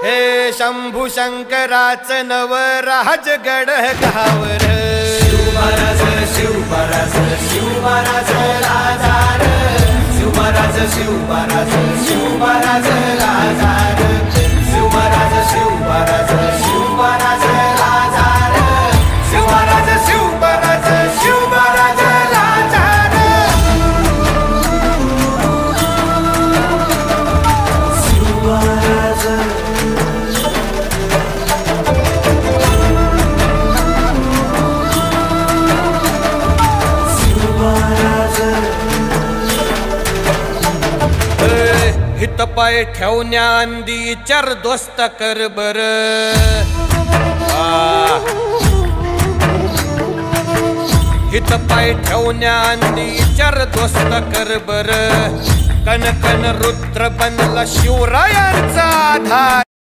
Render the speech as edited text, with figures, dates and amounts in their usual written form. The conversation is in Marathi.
हे शंभू शंकराचं नवराज गड गावर शिवमहाराज शिवमहाराज शिवमहाराज राजार शिवमहाराज शिवमहाराज शिवमहाराज राजार शिवमहाराज शिवमहाराज शिवमहाराज राजार शिवमहाराज शिवमहाराज शिवमहाराज राजार शिवमहाराज हित पाय ठेवण्या अंदी चार दोस्त कर बर हित पाय ठेवण्या अंदी चार दोस्त कर बर कन कन रुद्र बनला शिवरायांचा आधार